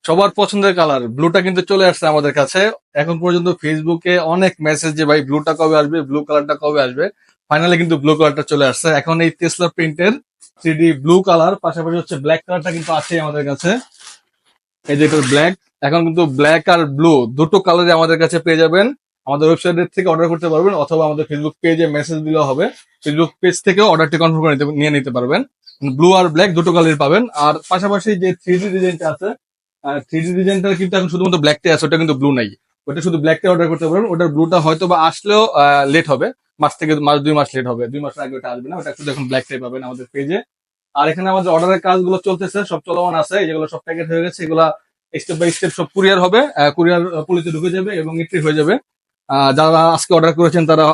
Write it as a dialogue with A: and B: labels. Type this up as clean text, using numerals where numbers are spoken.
A: সবার পছন্দের কালার ব্লুটা কিন্তু চলে আসছে আমাদের কাছে। এখন পর্যন্ত ফেসবুকে অনেক মেসেজ যে ভাই ব্লুটা কবে আসবে, ব্লু কালারটা কবে আসবে। ফাইনালি কিন্তু ব্লু কালারটা চলে আসছে। এখন এই টেসলা প্রিন্টের 3D ব্লু কালার, পাশাপাশি হচ্ছে ব্ল্যাক কালারটা কিন্তু আছেই আমাদের কাছে। এই যে এটা ব্ল্যাক। এখন কিন্তু ব্ল্যাক আর ব্লু দুটো কালারই আমাদের কাছে পেয়ে যাবেন। আমাদের ওয়েবসাইট থেকে অর্ডার করতে পারবেন, অথবা আমাদের ফেসবুক পেজে মেসেজ দিলেও হবে। ফেসবুক পেজ থেকেও অর্ডারটি কনফার্ম করে নিয়ে নিতে পারবেন। ব্লু আর ব্ল্যাক দুটো কালারই পাবেন। আর পাশাপাশি যে 3D ডিজাইনটা আছে, 3D ডিজাইনটা কিন্তু এখন শুধুমাত্র ব্ল্যাকটাই আছে, ওটা কিন্তু ব্লু নাই। ওটা শুধু ব্ল্যাকটাই অর্ডার করতে পারবেন। ওটার ব্লুটা হয়তো বা আসলেও লেট হবে, মাস থেকে মাস 2 মাস লেট হবে, 2 মাসের আগে ওটা আসবে না। ওটা শুধু এখন ব্ল্যাকটাই পাবেন আমাদের পেজে। আর এখানে আমাদের অর্ডারের কাজগুলো চলতেছে, সব চলমান আছে। যেগুলো সব প্যাকেট হয়ে গেছে, এগুলা স্টেপ বাই স্টেপ সব কুরিয়ার হবে, কুরিয়ার পলিতে ঢুকে যাবে এবং এন্ট্রি হয়ে যাবে। যারা আজকে অর্ডার করেছেন তারা